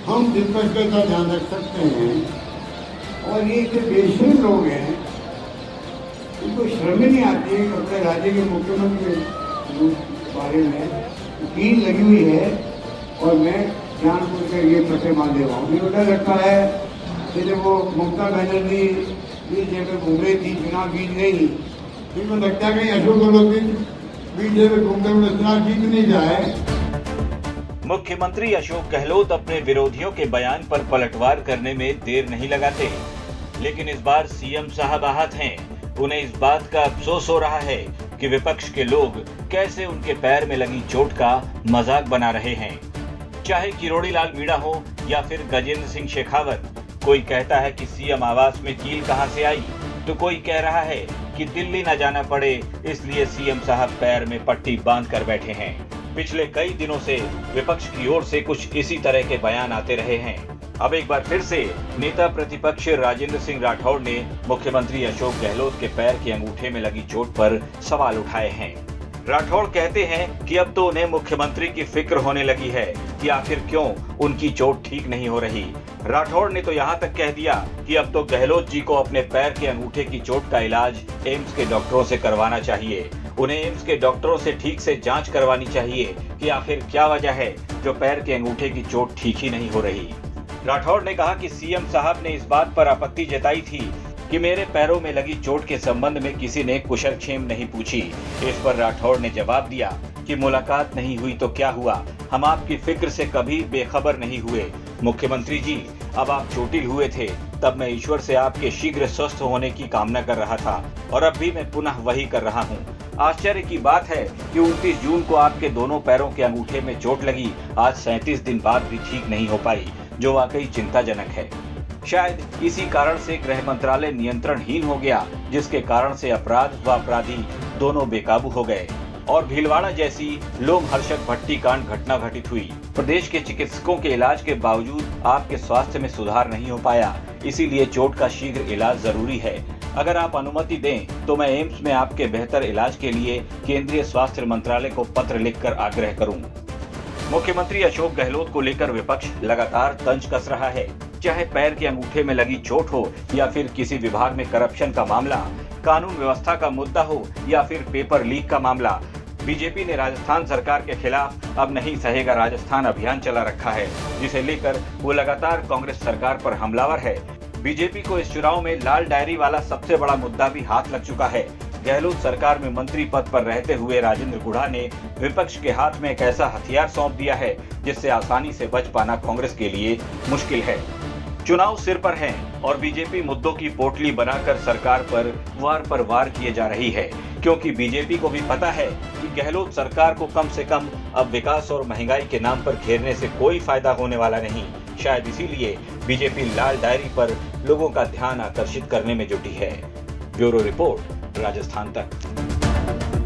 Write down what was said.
हम विपक्ष का ध्यान रख सकते हैं। और ये इतने बेशर्म लोग हैं, इनको शर्म ही नहीं आती है कि अपने राज्य के मुख्यमंत्री के बारे में कील लगी हुई है। और मैं जानबूझ कर ये पत्ते मान दे रहा हूँ। मुझे डर लगता है कि जब वो ममता बनर्जी इस जगह घूम रही थी, चुनाव जीत गई, फिर मुझे लगता है कि अशोक गहलोत बीजेपी घूमते हुए चुनाव जीत नहीं जाए। मुख्यमंत्री अशोक गहलोत अपने विरोधियों के बयान पर पलटवार करने में देर नहीं लगाते, लेकिन इस बार सीएम साहब आहत हैं। उन्हें इस बात का अफसोस हो रहा है कि विपक्ष के लोग कैसे उनके पैर में लगी चोट का मजाक बना रहे हैं। चाहे किरोड़ी लाल मीणा हो या फिर गजेंद्र सिंह शेखावत, कोई कहता है कि सीएम आवास में कील कहां से आई, तो कोई कह रहा है कि दिल्ली न जाना पड़े इसलिए सीएम साहब पैर में पट्टी बांध कर बैठे हैं। पिछले कई दिनों से विपक्ष की ओर से कुछ इसी तरह के बयान आते रहे हैं। अब एक बार फिर से नेता प्रतिपक्ष राजेंद्र सिंह राठौड़ ने मुख्यमंत्री अशोक गहलोत के पैर के अंगूठे में लगी चोट पर सवाल उठाए हैं। राठौड़ कहते हैं कि अब तो उन्हें मुख्यमंत्री की फिक्र होने लगी है कि आखिर क्यों उनकी चोट ठीक नहीं हो रही। राठौड़ ने तो यहाँ तक कह दिया कि अब तो गहलोत जी को अपने पैर के अंगूठे की चोट का इलाज एम्स के डॉक्टरों से करवाना चाहिए। उन्हें एम्स के डॉक्टरों से ठीक से जांच करवानी चाहिए कि आखिर क्या वजह है जो पैर के अंगूठे की चोट ठीक ही नहीं हो रही। राठौड़ ने कहा कि सीएम साहब ने इस बात पर आपत्ति जताई थी कि मेरे पैरों में लगी चोट के संबंध में किसी ने कुशलक्षेम नहीं पूछी। इस पर राठौड़ ने जवाब दिया कि मुलाकात नहीं हुई तो क्या हुआ, हम आपकी फिक्र से कभी बेखबर नहीं हुए। मुख्यमंत्री जी, अब आप चोटिल हुए थे तब मैं ईश्वर से आपके शीघ्र स्वस्थ होने की कामना कर रहा था और अब भी मैं पुनः वही कर रहा हूँ। आश्चर्य की बात है कि 29 जून को आपके दोनों पैरों के अंगूठे में चोट लगी, आज 37 दिन बाद भी ठीक नहीं हो पाई, जो वाकई चिंताजनक है। शायद इसी कारण से गृह मंत्रालय नियंत्रणहीन हो गया, जिसके कारण से अपराध व अपराधी दोनों बेकाबू हो गए और भीलवाड़ा जैसी लोमहर्षक भट्टी कांड घटना घटित हुई। प्रदेश के चिकित्सकों के इलाज के बावजूद आपके स्वास्थ्य में सुधार नहीं हो पाया, इसीलिए चोट का शीघ्र इलाज जरूरी है। अगर आप अनुमति दें तो मैं एम्स में आपके बेहतर इलाज के लिए केंद्रीय स्वास्थ्य मंत्रालय को पत्र लिखकर आग्रह करूं। मुख्यमंत्री अशोक गहलोत को लेकर विपक्ष लगातार तंज कस रहा है। चाहे पैर के अंगूठे में लगी चोट हो या फिर किसी विभाग में करप्शन का मामला, कानून व्यवस्था का मुद्दा हो या फिर पेपर लीक का मामला, बीजेपी ने राजस्थान सरकार के खिलाफ अब नहीं सहेगा राजस्थान अभियान चला रखा है, जिसे लेकर वो लगातार कांग्रेस सरकार पर हमलावर है। बीजेपी को इस चुनाव में लाल डायरी वाला सबसे बड़ा मुद्दा भी हाथ लग चुका है। गहलोत सरकार में मंत्री पद पर रहते हुए राजेंद्र गुढ़ा ने विपक्ष के हाथ में एक ऐसा हथियार सौंप दिया है जिससे आसानी से बच पाना कांग्रेस के लिए मुश्किल है। चुनाव सिर पर हैं और बीजेपी मुद्दों की पोटली बनाकर सरकार पर वार किए जा रही है, क्योंकि बीजेपी को भी पता है कि गहलोत सरकार को कम से कम अब विकास और महंगाई के नाम पर घेरने से कोई फायदा होने वाला नहीं। शायद इसीलिए बीजेपी लाल डायरी पर लोगों का ध्यान आकर्षित करने में जुटी है। ब्यूरो रिपोर्ट, राजस्थान तक।